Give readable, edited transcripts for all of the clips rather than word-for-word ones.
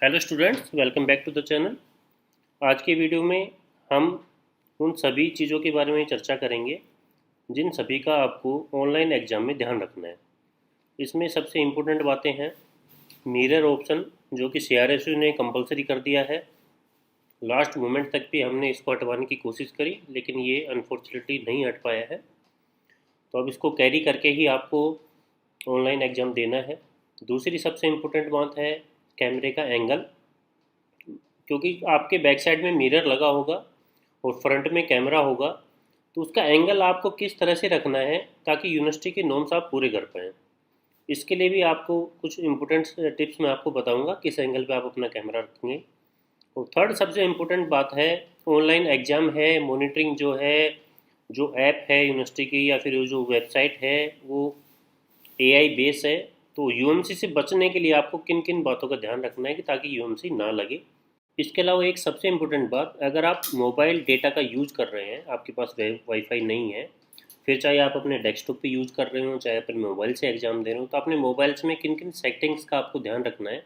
Hello students, welcome back to the channel. आज के video में हम उन सभी चीज़ों के बारे में चर्चा करेंगे जिन सभी का आपको ऑनलाइन एग्ज़ाम में ध्यान रखना है। इसमें सबसे इम्पोर्टेंट बातें हैं मिरर ऑप्शन, जो कि सीआरएसयू ने कंपलसरी कर दिया है। लास्ट मोमेंट तक भी हमने इसको हटवाने की कोशिश करी, लेकिन ये अनफॉर्चुनेटली नहीं हट पाया है। तो अब इसको कैरी करके ही आपको ऑनलाइन एग्ज़ाम देना है। दूसरी सबसे इम्पोर्टेंट बात है कैमरे का एंगल, क्योंकि आपके बैक साइड में मिरर लगा होगा और फ्रंट में कैमरा होगा, तो उसका एंगल आपको किस तरह से रखना है ताकि यूनिवर्सिटी के नॉर्म्स आप पूरे कर पाएँ। इसके लिए भी आपको कुछ इम्पोर्टेंट टिप्स मैं आपको बताऊंगा किस एंगल पे आप अपना कैमरा रखेंगे। और थर्ड सबसे इम्पोर्टेंट बात है ऑनलाइन एग्ज़ाम है, मॉनिटरिंग जो है, जो ऐप है यूनिवर्सिटी की या फिर जो वेबसाइट है वो एआई बेस है। तो यूएमसी से बचने के लिए आपको किन किन बातों का ध्यान रखना है कि ताकि यूएमसी ना लगे। इसके अलावा एक सबसे इम्पोर्टेंट बात, अगर आप मोबाइल डेटा का यूज़ कर रहे हैं, आपके पास वाईफाई नहीं है, फिर चाहे आप अपने डेस्कटॉप पे यूज़ कर रहे हो चाहे अपने मोबाइल से एग्ज़ाम दे रहे हो, तो अपने मोबाइल्स में किन किन सेटिंग्स का आपको ध्यान रखना है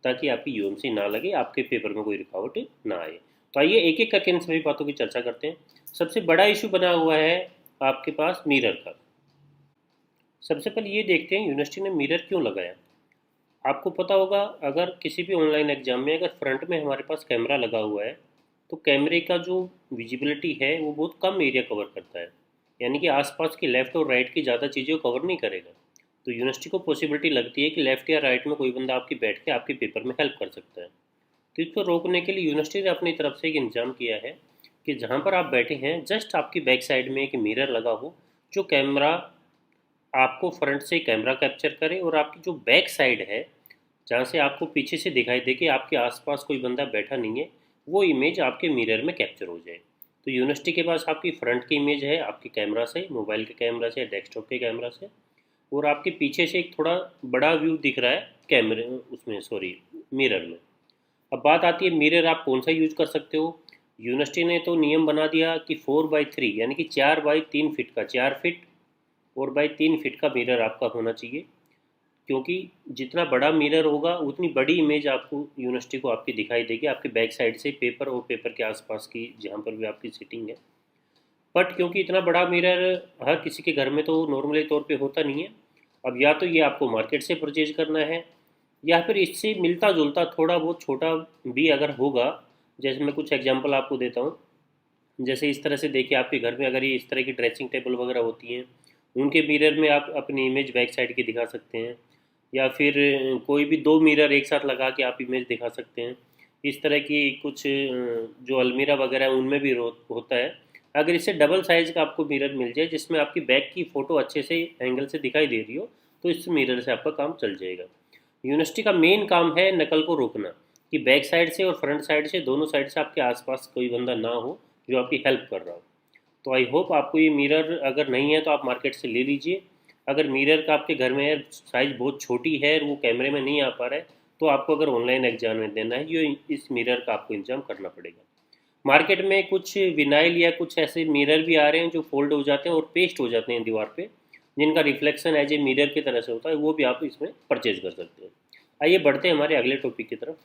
ताकि आपकी यूएमसी ना लगे, आपके पेपर में कोई रुकावट ना आए। तो आइए एक एक करके इन सभी बातों की चर्चा करते हैं। सबसे बड़ा इशू बना हुआ है आपके पास मिरर का। सबसे पहले ये देखते हैं यूनिवर्सिटी ने मिरर क्यों लगाया। आपको पता होगा, अगर किसी भी ऑनलाइन एग्जाम में अगर फ्रंट में हमारे पास कैमरा लगा हुआ है तो कैमरे का जो विजिबिलिटी है वो बहुत कम एरिया कवर करता है, यानी कि आसपास की लेफ़्ट और राइट की ज़्यादा चीज़ें कवर नहीं करेगा। तो यूनिवर्सिटी को पॉसिबिलिटी लगती है कि लेफ़्ट या राइट में कोई बंदा आपकी बैठ के आपके पेपर में हेल्प कर सकता है। तो इसको रोकने के लिए यूनिवर्सिटी ने अपनी तरफ से एक इंतजाम किया है कि जहाँ पर आप बैठे हैं जस्ट आपकी बैक साइड में एक मिरर लगा हो, जो कैमरा आपको फ्रंट से कैमरा कैप्चर करे और आपकी जो बैक साइड है जहाँ से आपको पीछे से दिखाई दे कि आपके आसपास कोई बंदा बैठा नहीं है, वो इमेज आपके मिरर में कैप्चर हो जाए। तो यूनिवर्सिटी के पास आपकी फ्रंट की इमेज है आपके कैमरा से, मोबाइल के कैमरा से, डेस्कटॉप के कैमरा से, और आपके पीछे से एक थोड़ा बड़ा व्यू दिख रहा है कैमरे उसमें, सॉरी, मिरर में। अब बात आती है मिरर आप कौन सा यूज कर सकते हो। यूनिवर्सिटी ने तो नियम बना दिया कि 4x3 यानी कि 4x3 फीट का, 4 फीट और बाई 3 फीट का मिरर आपका होना चाहिए, क्योंकि जितना बड़ा मिरर होगा उतनी बड़ी इमेज आपको यूनिवर्सिटी को आपकी दिखाई देगी आपके बैक साइड से, पेपर और पेपर के आसपास की जहाँ पर भी आपकी सीटिंग है। बट क्योंकि इतना बड़ा मिरर हर किसी के घर में तो नॉर्मली तौर पे होता नहीं है, अब या तो ये आपको मार्केट से परचेज करना है या फिर इससे मिलता जुलता थोड़ा बहुत छोटा भी अगर होगा। जैसे मैं कुछ एग्जांपल आपको देता हूँ। जैसे इस तरह से देखिए, आपके घर में अगर ये इस तरह की ड्रेसिंग टेबल वगैरह होती हैं, उनके मिरर में आप अपनी इमेज बैक साइड की दिखा सकते हैं, या फिर कोई भी दो मिरर एक साथ लगा के आप इमेज दिखा सकते हैं। इस तरह की कुछ जो अलमीरा वगैरह है उनमें भी होता है। अगर इससे डबल साइज़ का आपको मिरर मिल जाए जिसमें आपकी बैक की फ़ोटो अच्छे से एंगल से दिखाई दे रही हो, तो इस मिरर से आपका काम चल जाएगा। यूनिवर्सिटी का मेन काम है नकल को रोकना, कि बैक साइड से और फ्रंट साइड से, दोनों साइड से आपके आसपास कोई बंदा ना हो जो आपकी हेल्प कर रहा हो। तो आई होप आपको ये मिरर अगर नहीं है तो आप मार्केट से ले लीजिए। अगर मिरर का आपके घर में साइज़ बहुत छोटी है और वो कैमरे में नहीं आ पा रहा है, तो आपको अगर ऑनलाइन एग्जाम में देना है ये इस मिरर का आपको इंतजाम करना पड़ेगा। मार्केट में कुछ विनाइल या कुछ ऐसे मिरर भी आ रहे हैं जो फोल्ड हो जाते हैं और पेस्ट हो जाते हैं दीवार पे, जिनका रिफ्लेक्शन एज ए मिरर की तरह से होता है, वो भी आप इसमें परचेज कर सकते हैं। आइए बढ़ते हैं हमारे अगले टॉपिक की तरफ।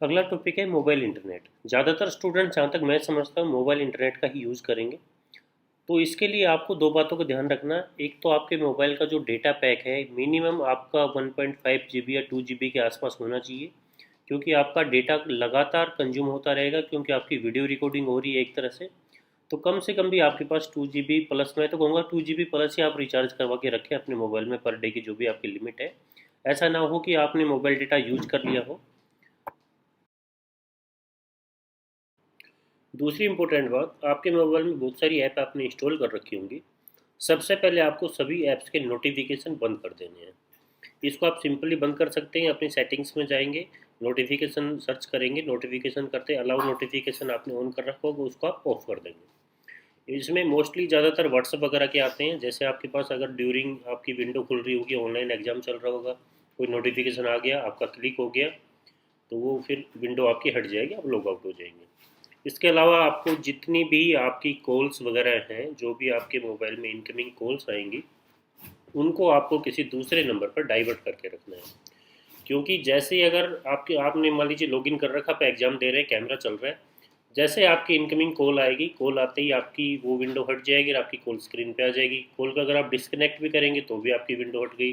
अगला टॉपिक है मोबाइल इंटरनेट। ज़्यादातर स्टूडेंट, जहाँ तक मैं समझता हूँ, मोबाइल इंटरनेट का ही यूज़ करेंगे। तो इसके लिए आपको दो बातों का ध्यान रखना। एक तो आपके मोबाइल का जो डेटा पैक है मिनिमम आपका 1.5 GB या 2 GB के आसपास होना चाहिए, क्योंकि आपका डेटा लगातार कंज्यूम होता रहेगा, क्योंकि आपकी वीडियो रिकॉर्डिंग हो रही है एक तरह से। तो कम से कम भी आपके पास 2 GB प्लस, मैं तो कहूँगा 2 GB प्लस ही आप रिचार्ज करवा के रखें अपने मोबाइल में पर डे की जो भी आपकी लिमिट है। ऐसा ना हो कि आपने मोबाइल डेटा यूज कर लिया हो। दूसरी इंपॉर्टेंट बात, आपके मोबाइल में बहुत सारी ऐप आपने इंस्टॉल कर रखी होंगी। सबसे पहले आपको सभी ऐप्स के नोटिफिकेशन बंद कर देने हैं। इसको आप सिंपली बंद कर सकते हैं। अपनी सेटिंग्स में जाएंगे, नोटिफिकेशन सर्च करेंगे, नोटिफिकेशन करते अलाउ नोटिफिकेशन आपने ऑन कर रखा होगा उसको आप ऑफ कर देंगे। इसमें मोस्टली ज़्यादातर व्हाट्सअप वगैरह के आते हैं। जैसे आपके पास अगर ड्यूरिंग आपकी विंडो खुल रही होगी, ऑनलाइन एग्जाम चल रहा होगा, कोई नोटिफिकेशन आ गया, आपका क्लिक हो गया, तो वो फिर विंडो आपकी हट जाएगी, आप लॉग आउट हो जाएंगे। इसके अलावा आपको जितनी भी आपकी कॉल्स वगैरह हैं, जो भी आपके मोबाइल में इनकमिंग कॉल्स आएंगी, उनको आपको किसी दूसरे नंबर पर डाइवर्ट करके रखना है। क्योंकि जैसे ही अगर आपने मान लीजिए लॉगिन कर रखा, आप एग्ज़ाम दे रहे हैं, कैमरा चल रहा है, जैसे आपकी इनकमिंग कॉल आएगी, कॉल आते ही आपकी वो विंडो हट जाएगी और आपकी कॉल स्क्रीन पे आ जाएगी। कॉल को अगर आप डिस्कनेक्ट भी करेंगे तो भी आपकी विंडो हट गई।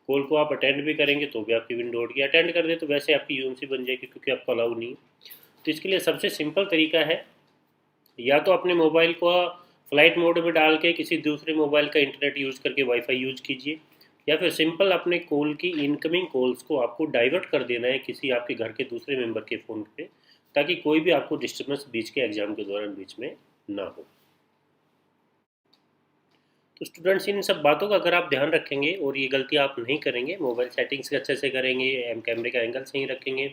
कॉल को आप अटेंड भी करेंगे तो भी आपकी विंडो हट गई। अटेंड कर दे तो वैसे आपकी यूएमसी बन जाएगी, क्योंकि आपको अलाउ नहीं है। तो इसके लिए सबसे सिंपल तरीका है, या तो अपने मोबाइल को फ्लाइट मोड में डाल के किसी दूसरे मोबाइल का इंटरनेट यूज़ करके वाईफाई यूज़ कीजिए, या फिर सिंपल अपने कॉल की इनकमिंग कॉल्स को आपको डाइवर्ट कर देना है किसी आपके घर के दूसरे मेंबर के फ़ोन पे, ताकि कोई भी आपको डिस्टर्बेंस बीच के एग्ज़ाम के दौरान बीच में ना हो। तो स्टूडेंट्स, इन सब बातों का अगर आप ध्यान रखेंगे और ये गलती आप नहीं करेंगे, मोबाइल सेटिंग्स अच्छे से करेंगे, कैमरे का एंगल सही रखेंगे,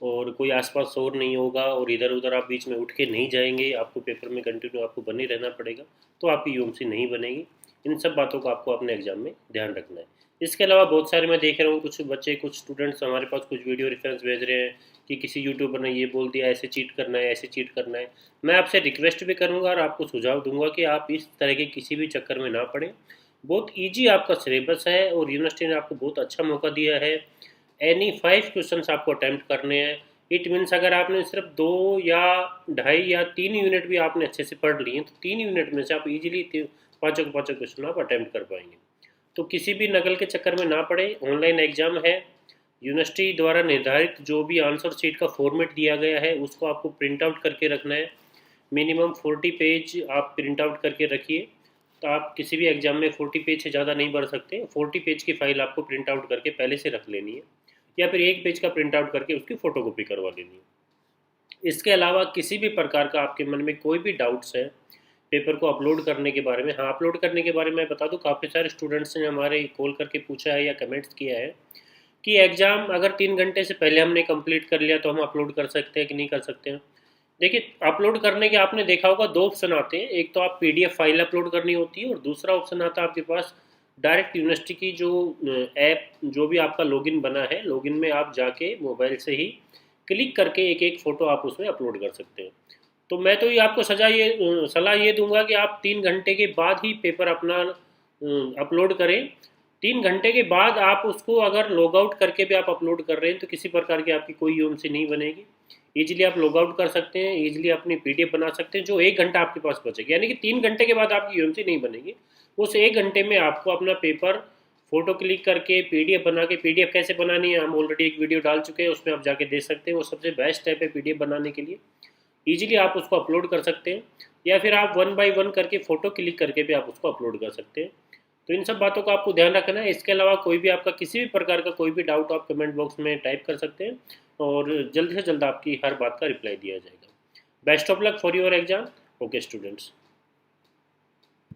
और कोई आसपास शोर नहीं होगा, और इधर उधर आप बीच में उठ के नहीं जाएंगे, आपको पेपर में कंटिन्यू आपको बने रहना पड़ेगा, तो आपकी यूएमसी नहीं बनेगी। इन सब बातों को आपको अपने एग्जाम में ध्यान रखना है। इसके अलावा बहुत सारे मैं देख रहा हूँ, कुछ बच्चे, कुछ स्टूडेंट्स हमारे पास कुछ वीडियो रेफरेंस भेज रहे हैं कि किसी यूट्यूबर ने ये बोल दिया, ऐसे चीट करना है, ऐसे चीट करना है। मैं आपसे रिक्वेस्ट भी करूँगा और आपको सुझाव दूंगा कि आप इस तरह के किसी भी चक्कर में ना पड़े। बहुत ईजी आपका सिलेबस है और यूनिवर्सिटी ने आपको बहुत अच्छा मौका दिया है। एनी 5 क्वेश्चन आपको अटैम्प्ट करने हैं। इट मीन्स अगर आपने सिर्फ 2 या 2.5 या 3 यूनिट भी आपने अच्छे से पढ़ लिए तो 3 यूनिट में से आप इजीली पाँचों के पाँचों क्वेश्चन आप अटैम्प्ट कर पाएंगे। तो किसी भी नकल के चक्कर में ना पड़े। ऑनलाइन एग्जाम है, यूनिवर्सिटी द्वारा निर्धारित जो भी आंसर शीट का फॉर्मेट दिया गया है उसको आपको प्रिंट आउट करके रखना है। मिनिमम 40 पेज आप प्रिंट आउट करके रखिए। तो आप किसी भी एग्जाम में 40 पेज से ज़्यादा नहीं भर सकते। 40 पेज की फाइल आपको प्रिंट आउट करके पहले से रख लेनी है, या फिर एक पेज का प्रिंट आउट करके उसकी फ़ोटोकॉपी करवा लेनी है। इसके अलावा किसी भी प्रकार का आपके मन में कोई भी डाउट्स है पेपर को अपलोड करने के बारे में, हाँ, अपलोड करने के बारे में मैं बता दूं, काफ़ी सारे स्टूडेंट्स ने हमारे कॉल करके पूछा है या कमेंट्स किया है कि एग्ज़ाम अगर 3 घंटे से पहले हमने कंप्लीट कर लिया तो हम अपलोड कर सकते हैं कि नहीं कर सकते हैं। देखिए, अपलोड करने के आपने देखा होगा 2 ऑप्शन आते हैं। एक तो आप पीडीएफ फाइल अपलोड करनी होती है, और दूसरा ऑप्शन आता है आपके पास डायरेक्ट यूनिवर्सिटी की जो ऐप, जो भी आपका लॉगिन बना है, लॉगिन में आप जाके मोबाइल से ही क्लिक करके एक एक फ़ोटो आप उसमें अपलोड कर सकते हैं। तो मैं तो ये आपको सलाह ये दूंगा कि आप 3 घंटे के बाद ही पेपर अपना अपलोड करें। 3 घंटे के बाद आप उसको अगर लॉग आउट करके भी आप अपलोड कर रहे हैं तो किसी प्रकार की आपकी कोई यूएमसी नहीं बनेगी। ईजिली आप लॉग आउट कर सकते हैं, ईजिली अपनी पीडीएफ बना सकते हैं, जो 1 घंटा आपके पास बचेगा। यानी कि 3 घंटे के बाद आपकी यूएमसी नहीं बनेगी। उस 1 घंटे में आपको अपना पेपर फोटो क्लिक करके पीडीएफ बना के, पीडीएफ कैसे बनानी है हम ऑलरेडी एक वीडियो डाल चुके हैं, उसमें आप जाके देख सकते हैं। वो सबसे बेस्ट ऐप है पीडीएफ बनाने के लिए। ईजिली आप उसको अपलोड कर सकते हैं, या फिर आप 1 बाय 1 करके फ़ोटो क्लिक करके भी आप उसको अपलोड कर सकते हैं। तो इन सब बातों का आपको ध्यान रखना है। इसके अलावा कोई भी आपका किसी भी प्रकार का कोई भी डाउट आप कमेंट बॉक्स में टाइप कर सकते हैं, और जल्द से जल्द आपकी हर बात का रिप्लाई दिया जाएगा। Best of luck for your exam. Okay students.